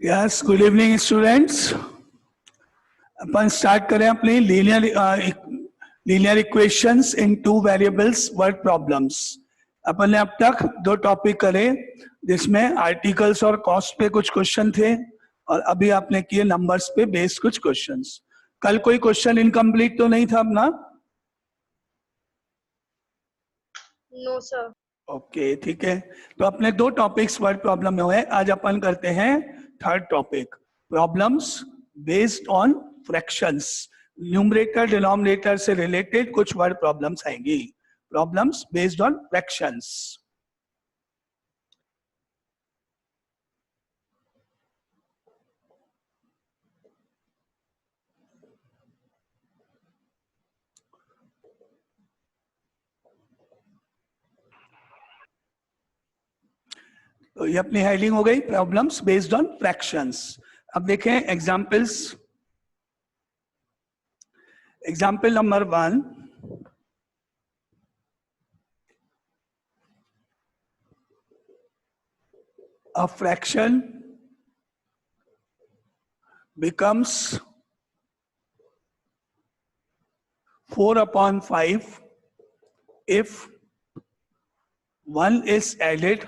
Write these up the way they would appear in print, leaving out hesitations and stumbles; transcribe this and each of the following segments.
Yes, good evening students. अपन start करें अपनी linear equations in two variables word problems. अपन ने अब तक दो टॉपिक करे जिसमें आर्टिकल्स और कॉस्ट पे कुछ क्वेश्चन थे और अभी आपने किए नंबर्स पे बेस्ड कुछ क्वेश्चंस। कल कोई क्वेश्चन इनकम्प्लीट तो नहीं था अपना? No sir. ओके, ठीक है। तो अपने दो टॉपिक्स वर्ड प्रॉब्लम में हुए। आज अपन करते हैं third topic, problems based on fractions. Numerator denominator से रिलेटेड कुछ वर्ड प्रॉब्लम्स आएंगी। Problems based on fractions. तो ये अपनी हेडिंग हो गई, प्रॉब्लम्स बेस्ड ऑन फ्रैक्शंस। अब देखें examples. Example number 1, a fraction becomes 4/5 if 1 is added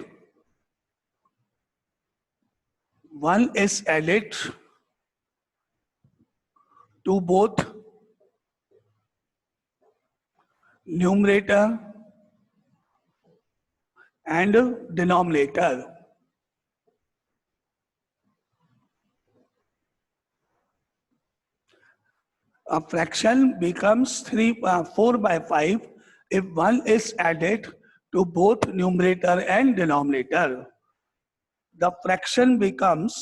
to both numerator and denominator. A fraction becomes 4/5 if 1 is added to both numerator and denominator. The fraction becomes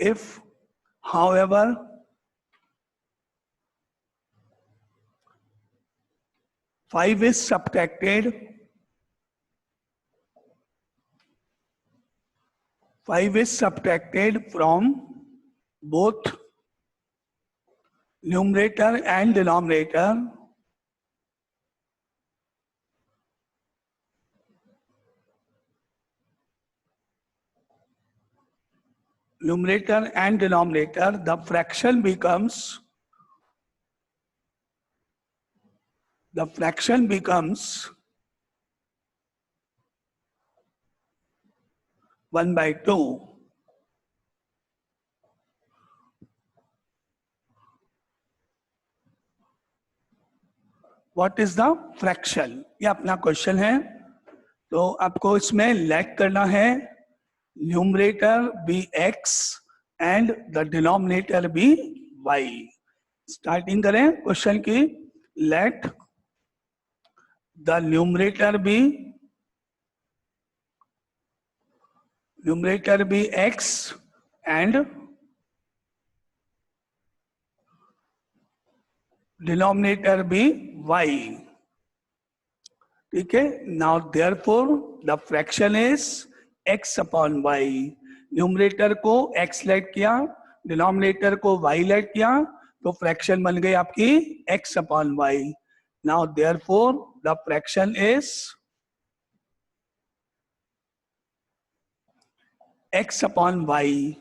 if, however, 5 is subtracted from both numerator and denominator. Numerator and denominator, the fraction becomes 1/2. What is the fraction? ये अपना question है। तो आपको इसमें let करना है numerator be x and the denominator be y। Starting करें question की। Let the numerator be x and denominator be y। ठीक है। Now therefore the fraction is x/y। Numerator को x लेट किया, डिनोमिनेटर को y लेट किया, तो fraction बन गई आपकी x/y। Now therefore the fraction is x/y।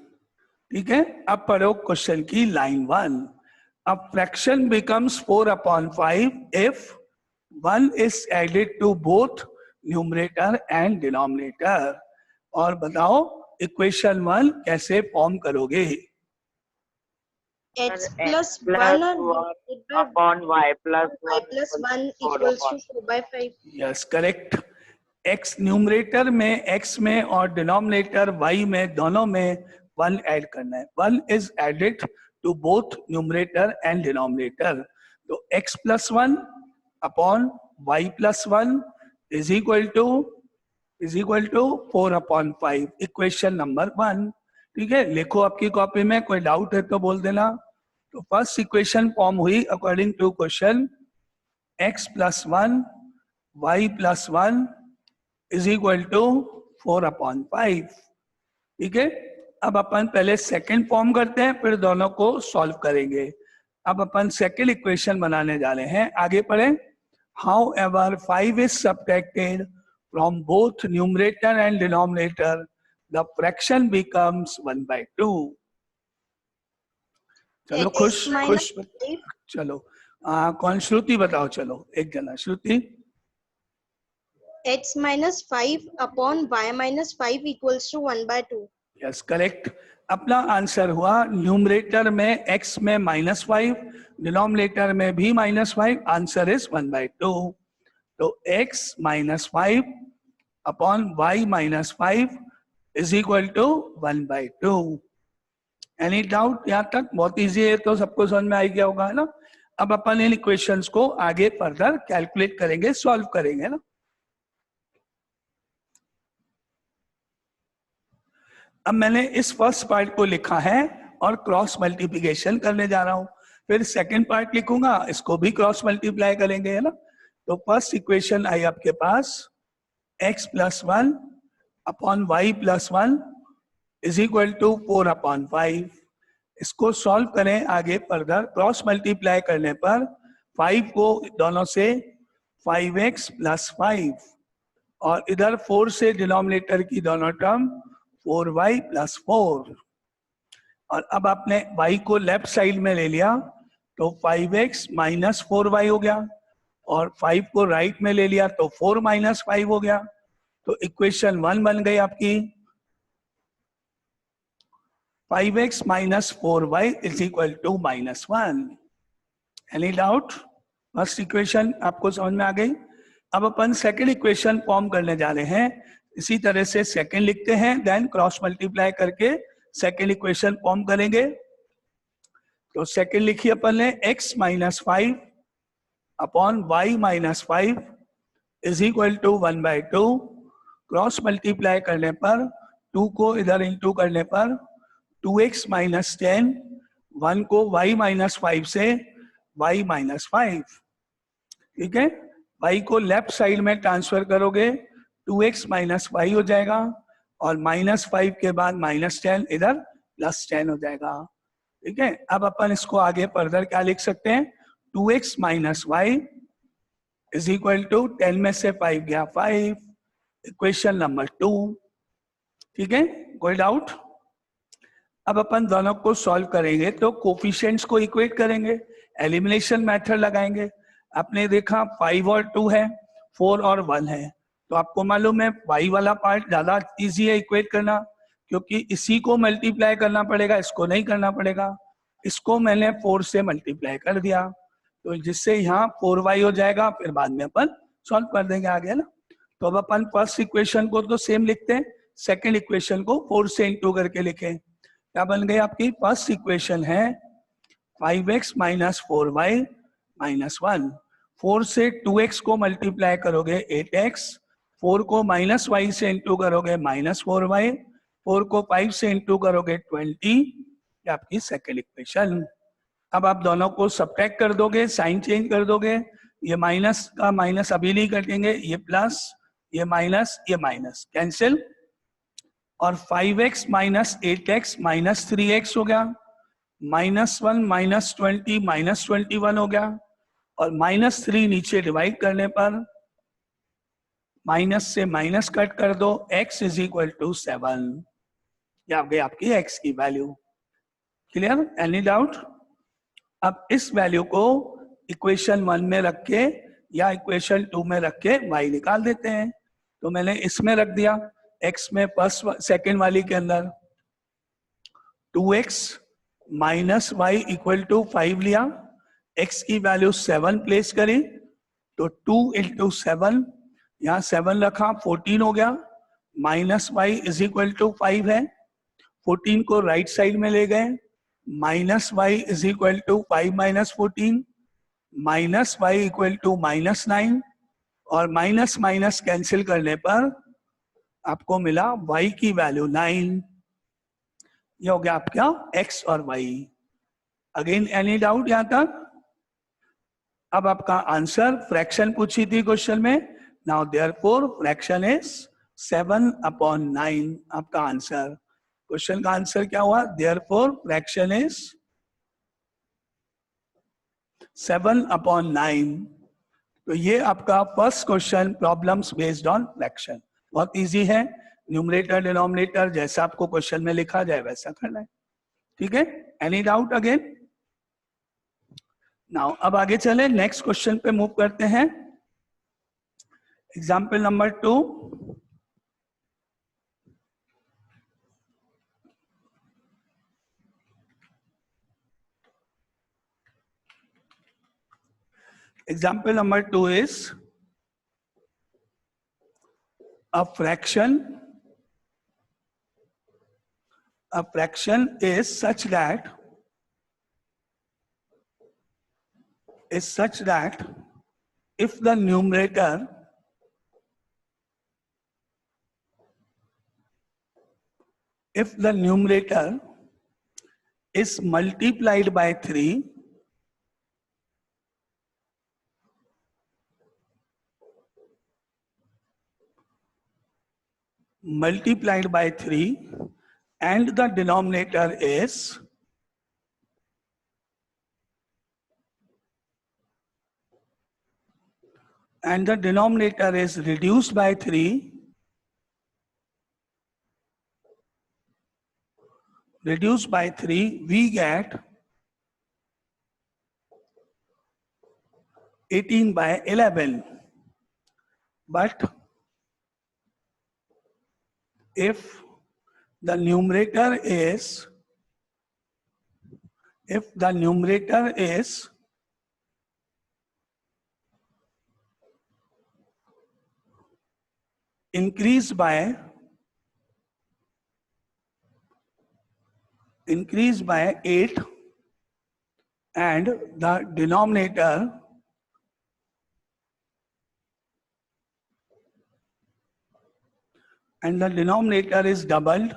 ठीक है। अब पढ़ो क्वेश्चन की line 1। A fraction becomes 4/5 if 1 is added to both numerator and denominator। और बताओ इक्वेशन 1 कैसे फॉर्म करोगे? x plus 1 upon y plus 1 equals to 4/5। Yes, correct. x numerator में x में और डिनोमिनेटर y में, दोनों में 1 ऐड करना है। 1 is added to both numerator and denominator. तो x plus 1 upon y plus 1 is equal to 4/5। Equation number 1। ठीक है। लिखो आपकी कॉपी में, कोई डाउट है तो बोल देना। तो फर्स्ट इक्वेशन फॉर्म हुई according to question, x plus 1 y plus 1 is equal to 4/5। ठीक है। अब अपन पहले सेकंड फॉर्म करते हैं, फिर दोनों को सॉल्व करेंगे। अब अपन सेकंड इक्वेशन बनाने जा रहे हैं। आगे पढ़ें। However 5 is subtracted from both numerator and denominator, the fraction becomes 1/2. चलो X खुश minus खुश 5. चलो कौन श्रुति बताओ, चलो एक जना श्रुति. X minus 5 upon y minus 5 equals to 1/2. Yes correct. अपना आंसर हुआ न्यूमरेटर में x में -5, डिनोमिनेटर में भी -5, आंसर इज 1/2. तो x -5 upon y -5 is equal to 1/2. Any doubt यहाँ तक? बहुत इजी है, तो सबको समझ में आ गया होगा, है ना. अब अपन इन इक्वेशंस को आगे फर्दर कैलकुलेट करेंगे, सॉल्व करेंगे ना. अब मैंने इस फर्स्ट पार्ट को लिखा है और क्रॉस मल्टीप्लिकेशन करने जा रहा हूं. फिर सेकंड पार्ट लिखूंगा, इसको भी क्रॉस मल्टीप्लाई करेंगे, है ना. तो फर्स्ट इक्वेशन आई आपके पास x + 1 upon y + 1 is equal to 4/5. इसको सॉल्व करें आगे फर्दर. क्रॉस मल्टीप्लाई करने पर 5 को दोनों से 5x + 5 और इधर 4 से डिनोमिनेटर की दोनों टर्म 4y + 4. और अब आपने y को लेफ्ट साइड में ले लिया तो 5x - 4y हो गया, और 5 को राइट में ले लिया तो 4 - 5 हो गया. तो इक्वेशन 1 बन गई आपकी. 5x - 4y is equal to -1. Any doubt? First equation आपको समझ में आ गई. अब अपन सेकंड इक्वेशन फॉर्म करने जा रहे हैं. इसी तरह से सेकंड लिखते हैं, देन क्रॉस मल्टीप्लाई करके सेकंड इक्वेशन फॉर्म करेंगे. तो सेकंड लिखिए अपन ने x - 5 upon y - 5 is equal to 1/2. Cross multiply करने पर 2 को इधर इंटू करने पर 2x - 10, 1 को y - 5 से y - 5. ठीक है. y को लेफ्ट साइड में ट्रांसफर करोगे 2x - 5 हो जाएगा, और -5 के बाद -10 इधर +10 हो जाएगा. ठीक है. अब अपन इसको आगे फर्दर क्या लिख सकते हैं? 2x - y is equal to 10 में से 5 गया 5. Equation number 2. ठीक है. कोई डाउट? अब अपन दोनों को सॉल्व करेंगे तो कोफिशिएंट्स को इक्वेट करेंगे, एलिमिनेशन मेथड लगाएंगे. आपने देखा 5 और 2 है, 4 और 1 है, तो आपको मालूम है y वाला पार्ट ज्यादा इजी है इक्वेट करना, क्योंकि इसी को मल्टीप्लाई करना पड़ेगा, इसको नहीं करना पड़ेगा. इसको मैंने 4 से मल्टीप्लाई कर दिया, तो जिससे यहाँ 4y हो जाएगा. फिर बाद में अपन सॉल्व कर देंगे आगे ना. तो अब अपन फर्स्ट इक्वेशन को तो सेम लिखते हैं, सेकेंड इक्वेशन को 4 से इंटू करके लिखें. क्या बन गई आपकी? फर्स्ट इक्वेशन है 5x - 4y - 1. 4 से 2x को मल्टीप्लाई करोगे 8x, 4 को -y से इंटू करोगे -4y, 4 को 5 से इंटू करोगे 20. ये आपकी सेकेंड इक्वेशन. अब आप दोनों को सब्ट्रैक्ट कर दोगे, साइन चेंज कर दोगे. ये माइनस का माइनस अभी नहीं कटेंगे, ये प्लस, ये माइनस कैंसिल, और 5x - 8x - 3x हो गया, -1 - 20 - 21 हो गया, और -3 नीचे डिवाइड करने पर माइनस से माइनस कट कर दो, x इज इक्वल टू 7. ये आ गई आपकी x की वैल्यू. क्लियर? Any doubt? अब इस वैल्यू को इक्वेशन 1 में रख के या इक्वेशन 2 में रख के y निकाल देते हैं. तो मैंने इसमें रख दिया x में फर्स्ट सेकेंड वाली के अंदर 2x - y इक्वल टू 5 लिया, x की वैल्यू 7 प्लेस करी, तो 2 × 7, यहाँ 7 रखा 14 हो गया, -y इज इक्वल टू 5 है. 14 को राइट साइड में ले गए, -y is equal to 5 - 14, -y equal to -9, और माइनस माइनस कैंसिल करने पर आपको मिला y की वैल्यू 9. ये हो गया आपका x और y. अगेन एनी डाउट यहां तक? अब आपका आंसर, फ्रैक्शन पूछी थी क्वेश्चन में. Now therefore fraction is 7/9. आपका आंसर, क्वेश्चन का आंसर क्या हुआ? Therefore fraction is 7/9. तो ये आपका first question, problems based on fraction. बहुत इजी है. न्यूमरेटर डिनोमिनेटर जैसा आपको क्वेश्चन में लिखा जाए वैसा करना है, ठीक है। Any doubt again? नाउ अब आगे चले, नेक्स्ट क्वेश्चन पे मूव करते हैं। Example number 2, example number 2 is a fraction is such that if the numerator is multiplied by 3, and the denominator is reduced by 3, we get 18/11. But if the numerator is increased by 8 and the denominator is doubled,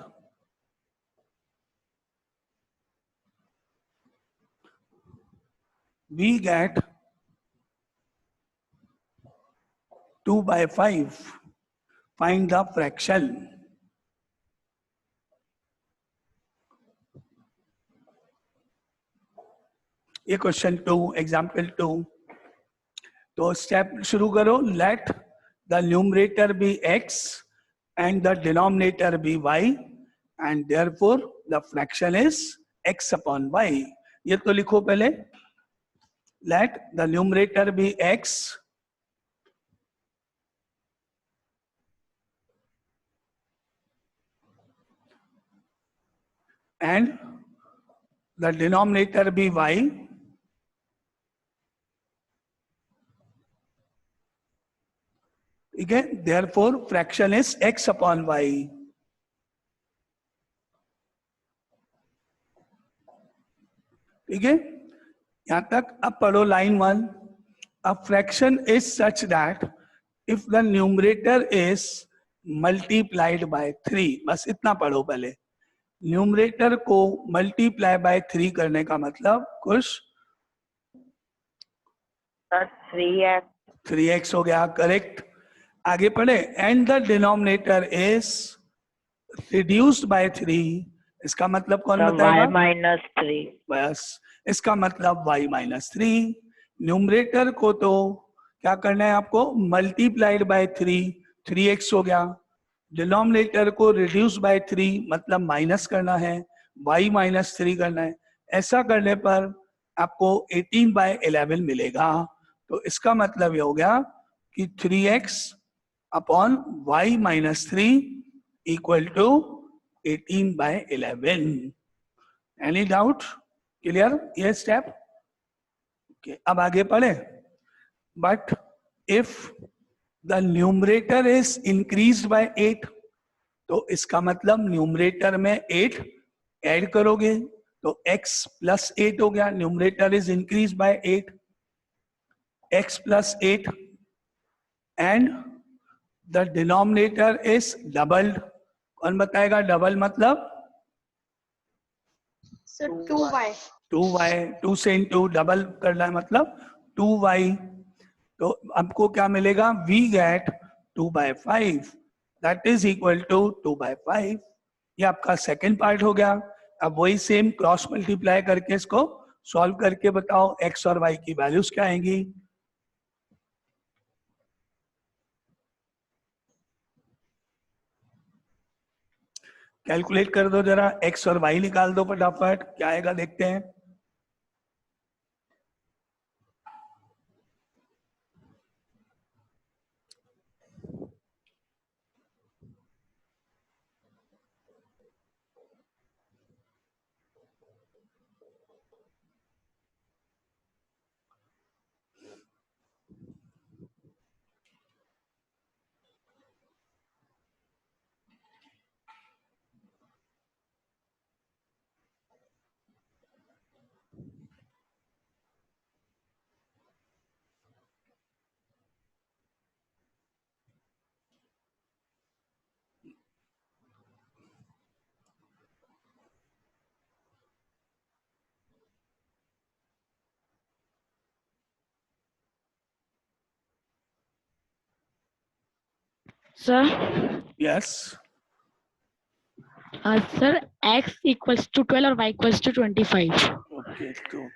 we get 2/5. Find the fraction. ये question 2, example 2। तो step शुरू करो। Let the numerator be x and the denominator be y and therefore the fraction is x upon y। ये तो लिखो पहले। Let the numerator be x and the denominator be y, ठीक है। therefore fraction is x upon y। ठीक है, यहां तक। अब पढ़ो line 1। A fraction is such that if the numerator is multiplied by 3। बस इतना पढ़ो पहले। न्यूमरेटर को मल्टीप्लाई बाय 3 करने का मतलब कुछ 3x हो गया, करेक्ट। आगे पढ़े। And the denominator is reduced by 3। इसका मतलब कौन बताएगा? y-3। बस, इसका मतलब y-3। न्यूमरेटर को तो क्या करना है आपको? मल्टीप्लाइड बाय 3, 3x हो गया। डिनोमिनेटर को रिड्यूस बाय 3 मतलब माइनस करना है, y-3 करना है। ऐसा करने पर आपको 18/11 मिलेगा। तो इसका मतलब ये हो गया कि 3x upon y-3 equal to 18/11। Any doubt? Clear ये स्टेप? ओके, अब आगे पढ़े। But if the numerator is increased by 8, तो इसका मतलब न्यूमरेटर में 8 ऐड करोगे तो x प्लस 8 हो गया। Numerator is increase by 8, x plus 8 and the denominator is doubled. कौन बताएगा डबल मतलब? So 2y। 2 से इंटू डबल करना है मतलब 2y। तो आपको क्या मिलेगा? We get 2/5 that is equal to 2/5। ये आपका सेकंड पार्ट हो गया। अब वही सेम क्रॉस मल्टीप्लाई करके इसको सॉल्व करके बताओ x और y की वैल्यूज क्या आएंगी। कैलकुलेट कर दो जरा, x और y निकाल दो फटाफट, क्या आएगा देखते हैं। Sir, yes sir, x equals to 12 or y equals to 25. Okay, तो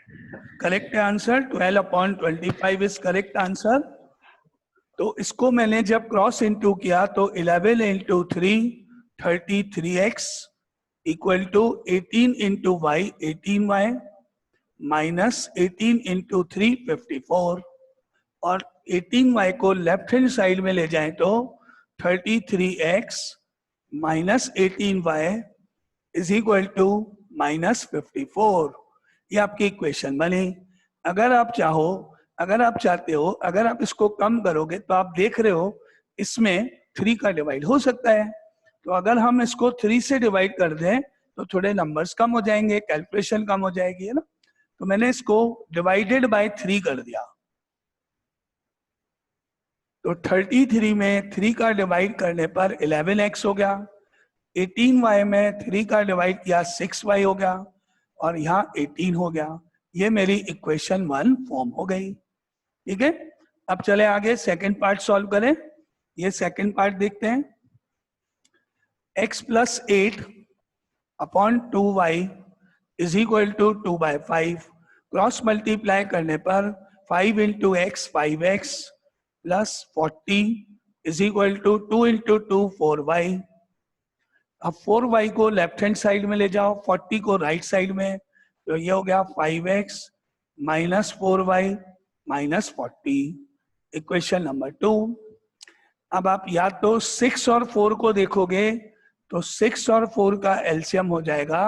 correct answer 12/25 is correct answer. तो इसको मैंने जब क्रॉस इनटू किया तो 11 into 3 33x equal to 18 into y 18y minus 18 into 3 54, और 18y को लेफ्ट हैंड साइड में ले जाएं तो 33x minus 18y is equal to minus 54। ये आपकी इक्वेशन बनी। अगर आप चाहो, अगर आप चाहते हो, अगर आप इसको कम करोगे तो आप देख रहे हो इसमें 3 का डिवाइड हो सकता है। तो अगर हम इसको 3 से डिवाइड कर दें तो थोड़े नंबर्स कम हो जाएंगे, कैलकुलेशन कम हो जाएगी, है ना। तो मैंने इसको डिवाइडेड बाय 3 कर दिया। तो 33 में 3 का डिवाइड करने पर 11x हो गया, 18y में 3 का डिवाइड किया 6y हो गया, और यहाँ 18 हो गया। ये मेरी इक्वेशन 1 फॉर्म हो गई। ठीक है, अब चले आगे सेकंड पार्ट सॉल्व करें। ये सेकंड पार्ट देखते हैं। x plus 8 upon 2y is equal to 2/5। Cross multiply करने पर 5 into x 5x plus 40 is equal to 2 into 2 4y। अब 4y को लेफ्ट हैंड साइड में ले जाओ, 40 को राइट साइड में, तो ये हो गया 5x minus 4y minus 40, equation number 2। अब आप या तो 6 और 4 को देखोगे तो 6 और 4 का एलसीएम हो जाएगा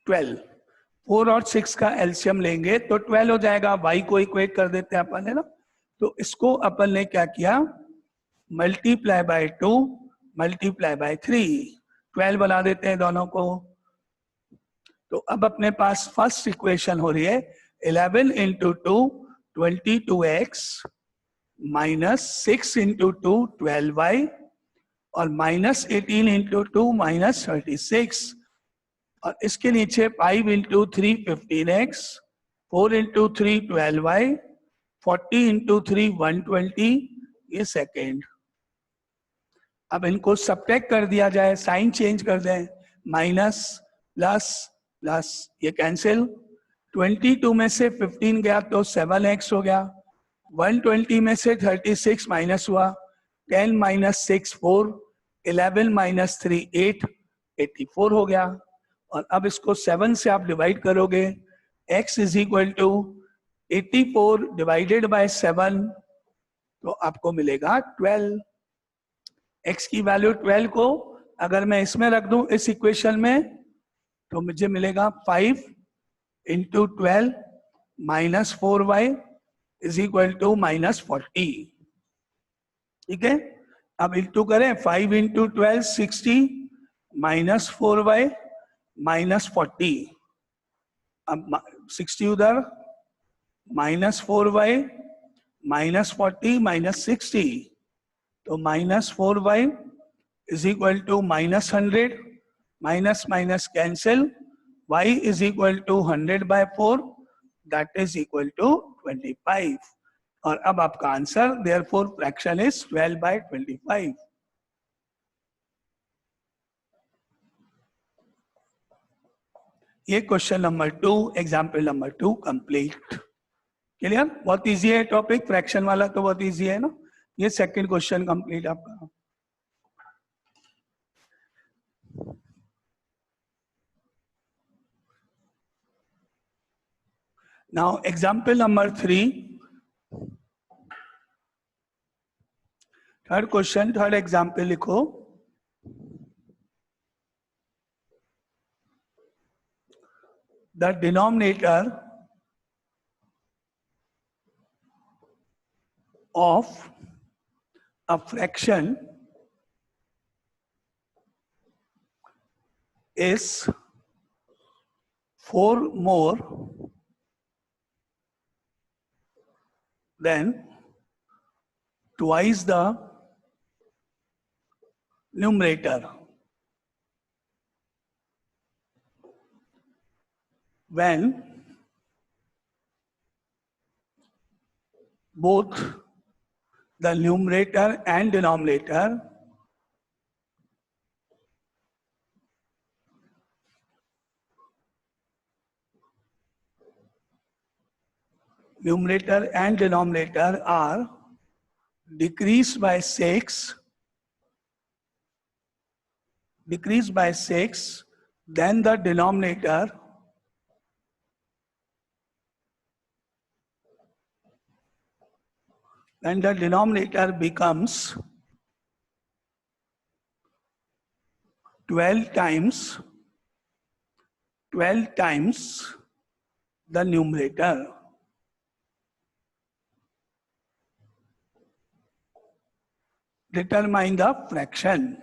12। 4 और 6 का एलसीएम लेंगे तो 12 हो जाएगा। y को इक्वेट कर देते हैं अपन, है ना। तो इसको अपन ने क्या किया, मल्टीप्लाई बाय 2 मल्टीप्लाई बाय 3, 12 बना देते हैं दोनों को। तो अब अपने पास फर्स्ट इक्वेशन हो रही है 11 into 2 22x minus 6 into 2 12y और माइनस 18 इंटू 2 माइनस 36, और इसके नीचे 5 into 3 15x, 4 into 3 12y, 40 into 3 120, ये सेकेंड। अब इनको सब्ट्रैक्ट कर दिया जाए, साइन चेंज कर दें, माइनस प्लस प्लस, ये कैंसिल। 22 में से 15 गया तो 7x हो गया, 120 में से 36 माइनस हुआ, 10 माइनस 6 4, 11 माइनस 3 8, 84 हो गया। और अब इसको 7 से आप डिवाइड करोगे, x is equal to 84 divided by 7, तो आपको मिलेगा 12। x की वैल्यू 12 को अगर मैं इसमें रख दूं इस इक्वेशन में, तो मुझे मिलेगा 5 into 12 minus 4y is equal to minus 40। ठीक है, अब इंटू करें, 5 इंटू 12 60 माइनस 4y माइनस 40, अब 60 उधर, माइनस 4y माइनस 40 माइनस 60, तो minus 4y is equal to minus 100, minus minus cancel, y is equal to 100/4, that is equal to 25। और अब आपका आंसर देयरफॉर फ्रैक्शन इज 12/25। ये question number 2, example number 2 complete. Clear, बहुत easy है topic, fraction वाला तो बहुत इजी है ना। ये सेकंड क्वेश्चन कंप्लीट आपका। Now example number 3. Third question, third example लिखो. The denominator of a fraction is 4 more than twice the numerator. When both the numerator and denominator are decreased by 6, then the denominator becomes 12 times the numerator. Determine the fraction.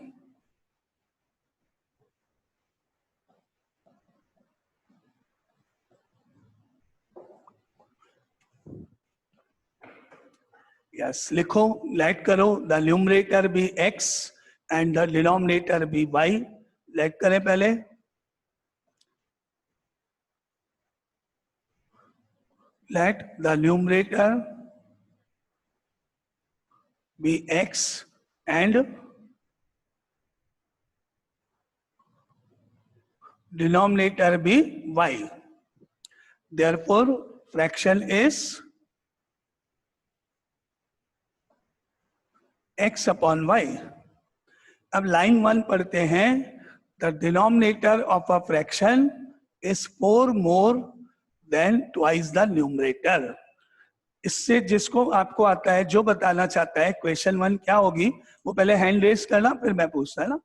Yes, लिखो, let करो, the numerator be x and the denominator be y. Let करें पहले. Let the numerator be x and denominator be y. Therefore, fraction is x upon y. अब line 1 पढ़ते हैं. The denominator of a fraction is 4 more than twice the numerator. इससे जिसको आपको आता है, जो बताना चाहता है क्वेश्चन 1 क्या होगी, वो पहले हैंड रेस करना, फिर मैं पूछता है ना.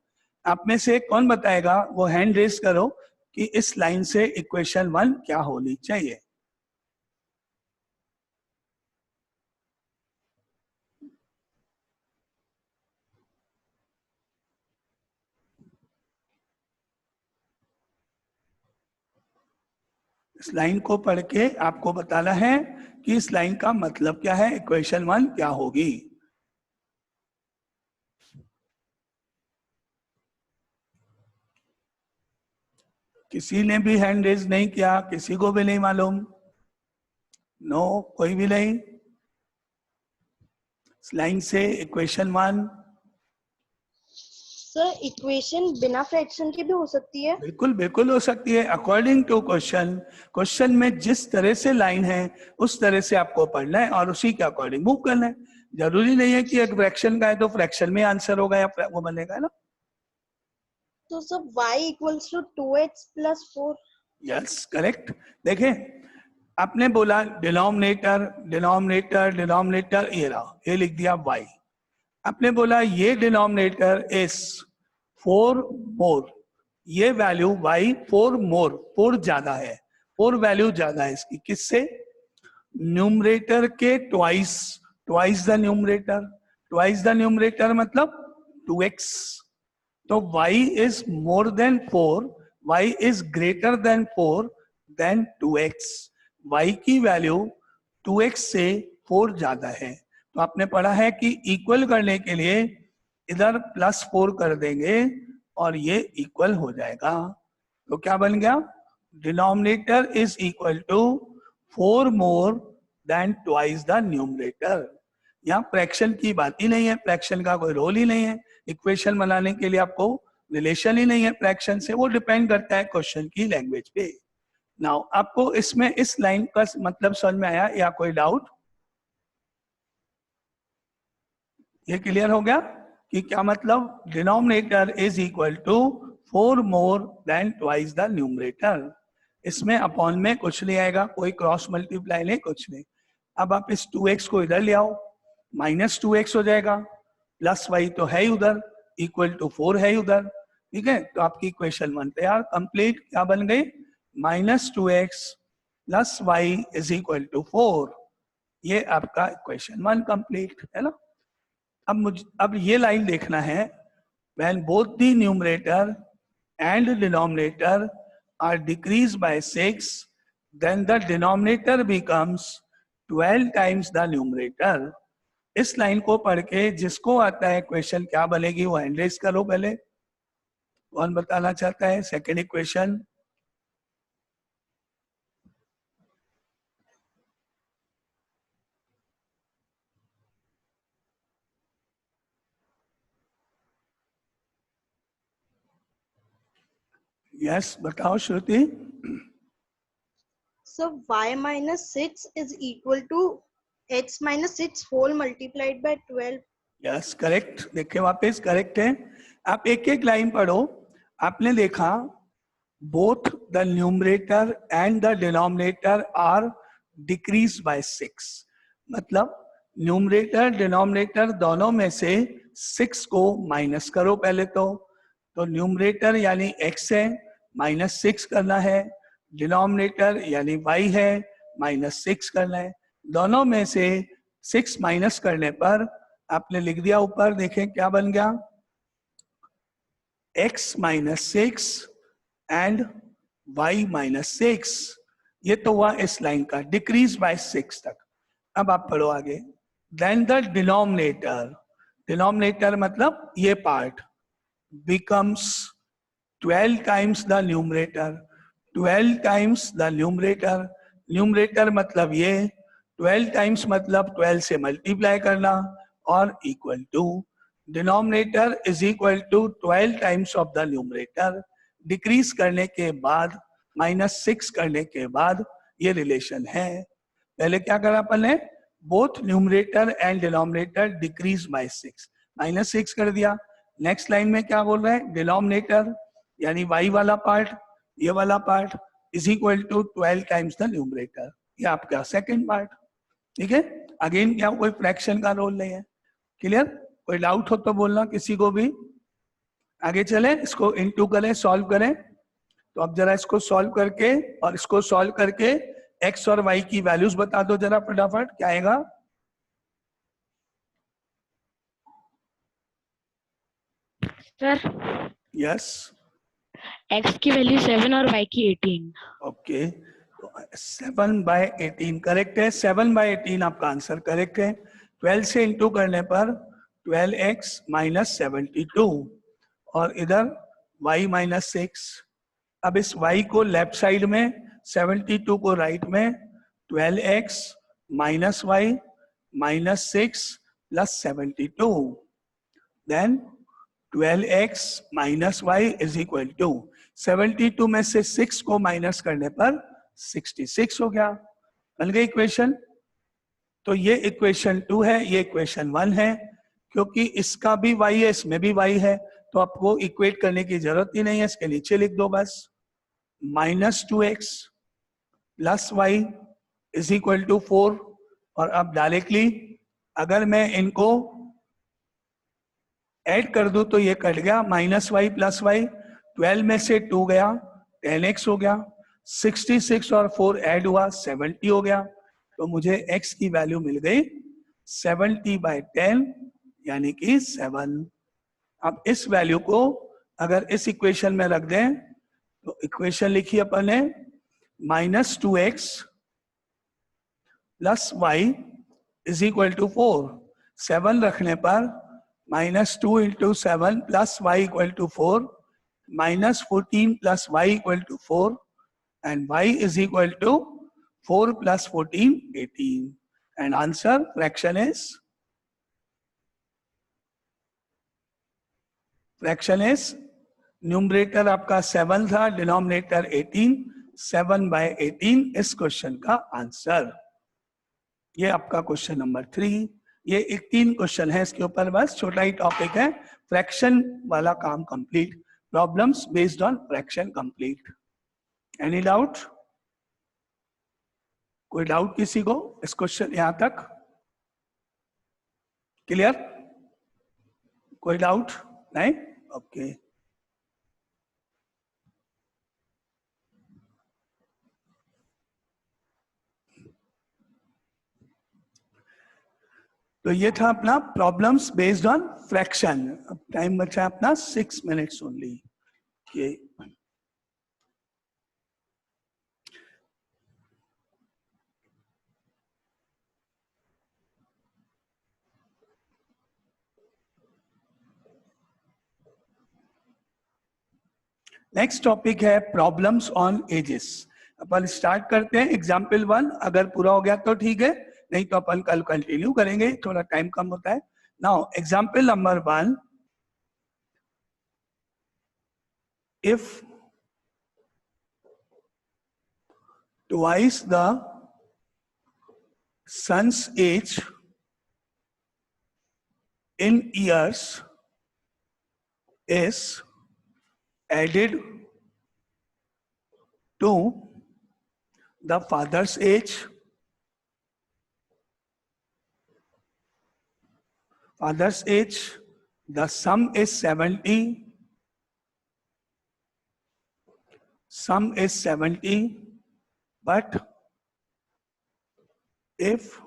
आप में से कौन बताएगा, वो हैंड रेस करो कि इस लाइन से इक्वेशन 1 क्या होनी चाहिए. इस लाइन को पढ़ के आपको बताना है कि इस लाइन का मतलब क्या है, इक्वेशन 1 क्या होगी. किसी ने भी हैंड रेज नहीं किया, किसी को भी नहीं मालूम. नो, कोई भी नहीं. इस लाइन से इक्वेशन 1. सर इक्वेशन बिना फ्रैक्शन के भी हो सकती है? बिल्कुल बिल्कुल हो सकती है. अकॉर्डिंग टू क्वेश्चन में जिस तरह से लाइन है उस तरह से आपको पढ़ना है और उसी के अकॉर्डिंग मूव करना है. जरूरी नहीं है कि एक फ्रैक्शन का है तो फ्रैक्शन में आंसर होगा या वो बनेगा ना. तो सब y equals to 2x plus 4. Yes, correct. देखें, आपने बोला डिनोमिनेटर ये रहा, ये लिख दिया y. आपने बोला ये डिनोमिनेटर इज 4 मोर, ये वैल्यू y 4 मोर, 4 ज्यादा है, 4 वैल्यू ज्यादा है इसकी. किससे? न्यूमरेटर के ट्वाइस द न्यूमरेटर मतलब 2x. तो y is more than 4, y is greater than 4 then 2x. y की वैल्यू 2x से 4 ज्यादा है. तो आपने पढ़ा है कि इक्वल करने के लिए इधर +4 कर देंगे और ये इक्वल हो जाएगा. तो क्या बन गया? Denominator is equal to 4 more than twice the numerator. यहाँ फ्रैक्शन की बात ही नहीं है, फ्रैक्शन का कोई रोल ही नहीं है. इक्वेशन बनाने के लिए आपको रिलेशन ही नहीं है फ्रैक्शन से. वो डिपेंड करता है क्वेश्चन की लैंग्वेज पे. नाउ आपको इसमें इस लाइन का मतलब समझ में आया या कोई डाउट? ये क्लियर हो गया कि क्या मतलब? Denominator is equal to 4 more than twice the numerator. इसमें अपॉन में कुछ नहीं आएगा, कोई क्रॉस मल्टीप्लाई नहीं, कुछ नहीं। अब आप इस 2x को इधर ले आओ, -2x हो जाएगा, प्लस y तो है ही उधर, इक्वल टू 4 है ही उधर, ठीक है। तो आपकी इक्वेशन 1 तैयार, कंप्लीट। क्या बन गई? -2x plus y is equal to 4। ये आपका इक्वेशन 1 कंप्लीट है ना। अब ये लाइन देखना है, when both the numerator and denominator are decreased by 6, then the denominator becomes 12 times the numerator। इस लाइन को पढ़ के जिसको आता है इक्वेशन क्या बनेगी वो हैंड रेज करो पहले। कौन बताना चाहता है सेकेंड इक्वेशन? यस बताओ श्रुति। So y minus 6 is equal to x minus 6 whole multiplied by 12. Yes correct. देखिए वापस करेक्ट है। आप एक एक लाइन पढ़ो। आपने देखा both the numerator and the denominator are decrease by 6, मतलब न्यूमरेटर डिनोमिनेटर दोनों में से 6 को माइनस करो पहले तो न्यूमरेटर यानी x है, -6 करना है, डिनोमिनेटर यानी y है, -6 करना है। दोनों में से 6 माइनस करने पर आपने लिख दिया ऊपर, देखें क्या बन गया, x -6 एंड y -6। ये तो हुआ इस लाइन का डिक्रीज बाय 6 तक। अब आप पढ़ो आगे, देन द डिनोमिनेटर, डिनोमिनेटर मतलब ये part, becomes 12 times the numerator, 12 times the numerator, numerator मतलब ये 12 times मतलब 12 से मल्टीप्लाई करना और equal to denominator is equal to 12 times of the numerator. Decrease करने के बाद -6 करने के बाद ये रिलेशन है। पहले क्या करा अपन ने, both numerator and denominator decrease by 6, -6 कर दिया। नेक्स्ट लाइन में क्या बोल रहे हैं, डिनोमिनेटर यानी y वाला पार्ट, ये वाला part is equal to 12 times the numerator. ये आपका सेकंड पार्ट, ठीक है। अगेन क्या कोई फ्रैक्शन का रोल नहीं है। क्लियर? कोई डाउट हो तो बोलना किसी को भी। आगे चले, इसको इनटू करें, सॉल्व करें। तो अब जरा इसको सॉल्व करके और इसको सॉल्व करके x और y की वैल्यूज बता दो जरा फटाफट, क्या आएगा? सर यस x की वैल्यू 7 और y की 18। ओके, 7/18 करेक्ट है। 7/18 आपका आंसर करेक्ट है। 12 से इंटू करने पर 12x -72 और इधर y -6। अब इस y को लेफ्ट साइड में, 72 को राइट में, 12x -y -6 plus 72, then 12x -y is equal to 72 में से 6 को माइनस करने पर 66 हो गया। बन गई इक्वेशन। तो ये इक्वेशन 2 है, ये इक्वेशन 1 है। क्योंकि इसका भी y है, इसमें भी y है, तो आपको इक्वेट करने की जरूरत ही नहीं है, इसके नीचे लिख दो बस, -2x plus y is equal to 4। और अब डायरेक्टली अगर मैं इनको ऐड कर दूं तो ये कट गया, -y प्लस y, 12 में से 2 गया, 10x हो गया, 66 और 4 ऐड हुआ, 70 हो गया। तो मुझे x की वैल्यू मिल गई 70/10 यानी कि 7। अब इस वैल्यू को अगर इस इक्वेशन में रख दें तो इक्वेशन लिखी अपन ने, -2x plus y is equal to 4। 7 रखने पर -2 × 7 plus y equal to 4, -14 plus y equal to 4 and y is equal to 4 plus 14, 18. And answer fraction is numerator आपका 7 था, डिनोमिनेटर 18, 7/18 इस क्वेश्चन का आंसर। ये आपका क्वेश्चन नंबर 3। ये 3 क्वेश्चन है इसके ऊपर, बस छोटा ही टॉपिक है, फ्रैक्शन वाला काम complete, problems based on fraction complete. Any doubt? कोई डाउट किसी को इस क्वेश्चन यहां तक? क्लियर? कोई डाउट नहीं? ओके तो ये था अपना प्रॉब्लम्स बेस्ड ऑन फ्रैक्शन। अब टाइम बचा है अपना 6 मिनट्स ओनली। नेक्स्ट टॉपिक है problems on edges. Upon start करते हैं एग्जाम्पल 1। अगर पूरा हो गया तो ठीक है, नहीं तो अपन कल कंटिन्यू करेंगे, थोड़ा टाइम कम होता है। Now example number 1, if twice the son's age in years is added to the father's age, the sum is 70, but if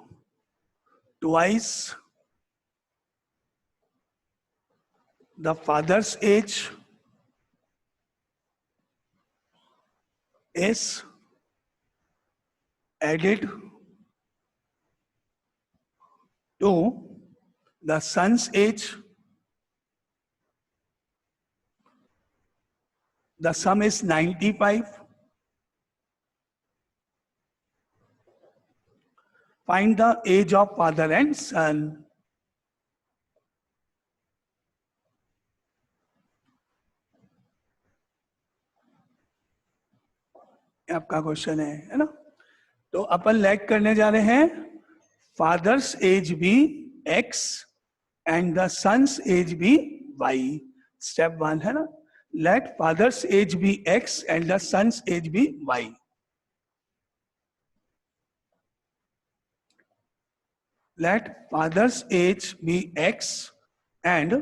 twice the father's age is added to the son's age, the sum is 95. Find the age of father and son. आपका क्वेश्चन है ना? तो अपन लेट करने जा रहे हैं father's age be x and the son's age be y। Step 1 है ना, let father's age be x and the son's age be y। Let father's age be x and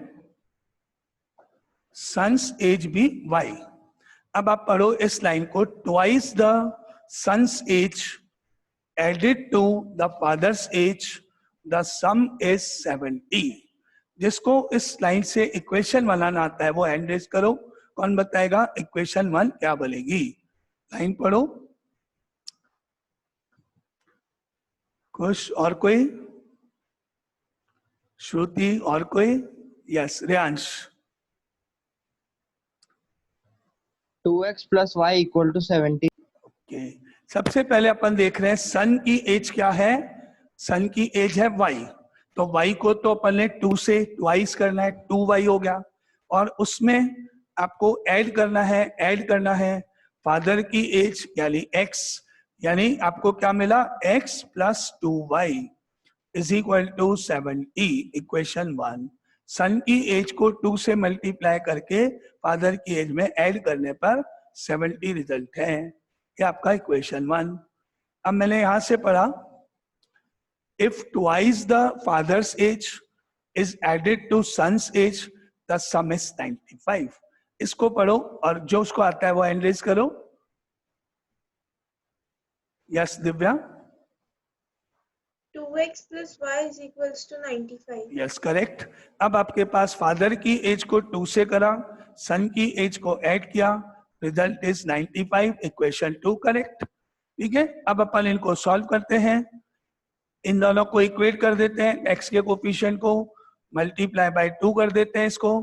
son's age be y। अब आप पढ़ो इस line को, twice the son's age added to the father's age, the sum is 70। जिसको इस line से equation बनाना आता है वो हैंड रेज करो। कौन बताएगा इक्वेशन 1 क्या बनेगी? लाइन पढ़ो। खुश और कोई? श्रुति और कोई? Yes Reyansh. 2x plus y equal to 70। Okay सबसे पहले अपन देख रहे हैं सन की एज क्या है। सन की एज है y, तो y को तो अपन ने 2 से ट्वाइस करना है, 2y हो गया। और उसमें आपको ऐड करना है फादर की एज यानी x, यानी आपको क्या मिला x plus 2y is equal to 70। इक्वेशन 1 सन की एज को 2 से मल्टीप्लाई करके फादर की एज में ऐड करने पर 70 रिजल्ट है। ये आपका इक्वेशन 1। अब मैंने यहां से पढ़ा if twice the father's age is added to son's age the sum is 95। इसको पढ़ो और जो उसको आता है वो एनरेज करो। Yes Divya. 2x plus y is equals to 95. Yes correct. अब आपके पास फादर की एज को 2 से करा, सन की एज को ऐड किया, रिजल्ट इज 95। Equation 2 correct. ठीक है, अब अपन इनको सॉल्व करते हैं। इन दोनों को इक्वेट कर देते हैं, x के कोफिशिएंट को मल्टीप्लाई बाय 2 कर देते हैं इसको,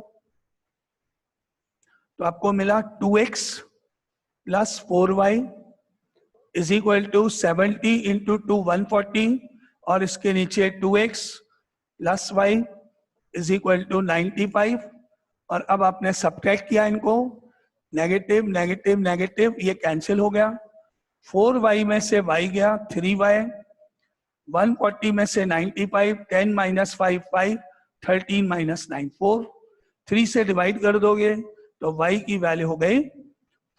तो आपको मिला 2x plus 4y is equal to 70 into 2 140 और इसके नीचे 2x plus y is equal to 95। और अब आपने सब्ट्रैक्ट किया इनको, नेगेटिव नेगेटिव नेगेटिव, ये कैंसिल हो गया। 4y में से y गया 3y, 140 में से 95, 10 माइनस 5 5, 13 माइनस 9 4, 3 से डिवाइड कर दोगे तो y की वैल्यू हो गई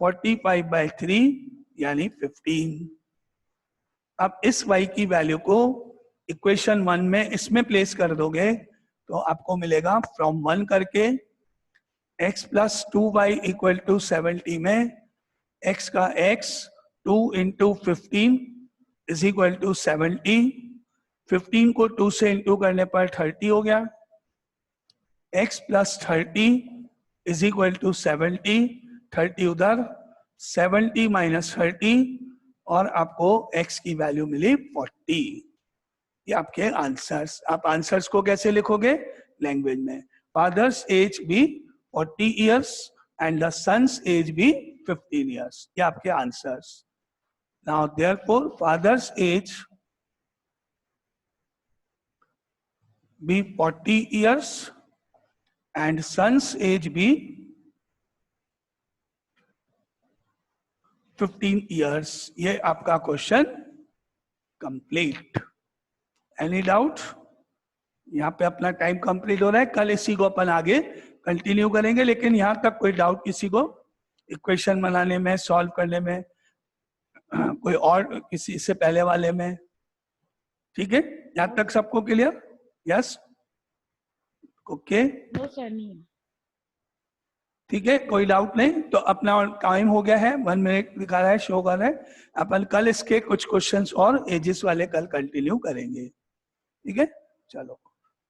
45/3 यानी 15। अब इस y की वैल्यू को इक्वेशन 1 में इसमें प्लेस कर दोगे तो आपको मिलेगा फ्रॉम 1 करके x plus 2y equal to 70 में x का x 2 into 15 is equal to 70। 15 को 2 से इंटू करने पर 30 हो गया। x plus 30 is equal to 70। 30 उधर, 70 माइनस 30 और आपको x की वैल्यू मिली 40। ये आपके आंसर्स। आप आंसर्स को कैसे लिखोगे? लैंग्वेज में। Fathers age be 40 years and the son's age be 15 years. ये आपके answers. Now therefore father's age be 40 years and son's age be 15 years। ये आपका क्वेश्चन कंप्लीट। Any doubt? यहाँ पे अपना टाइम कंप्लीट हो रहा है। कल इसी को अपन आगे कंटिन्यू करेंगे, लेकिन यहाँ तक कोई डाउट किसी को इक्वेशन बनाने में, सॉल्व करने में, कोई और किसी से पहले वाले में? ठीक है, यहाँ तक सबको clear? Yes, okay, no sir नहीं है। ठीक है, कोई डाउट नहीं। तो अपना टाइम हो गया है, 1 मिनट दिखा रहा है, शो कर रहा है। अपन कल इसके कुछ क्वेश्चंस और एजेस वाले कल कंटिन्यू करेंगे। ठीक है, चलो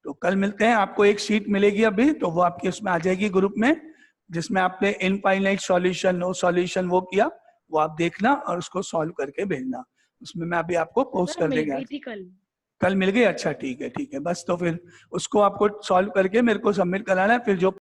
तो कल मिलते हैं। आपको एक शीट मिलेगी अभी, तो वो आपकी उसमें आ जाएगी ग्रुप में, जिसमें आपने इनफाइनाइट सॉल्यूशन, नो सॉल्यूशन वो किया, वो आप देखना और उसको सॉल्व करके भेजना। उसमें मैं अभी आपको पोस्ट सर कर मिल देंगे। गई थी कल मिल गई? अच्छा ठीक है, ठीक है। बस तो फिर उसको आपको सॉल्व करके मेरे को सबमिट कराना है। फिर जो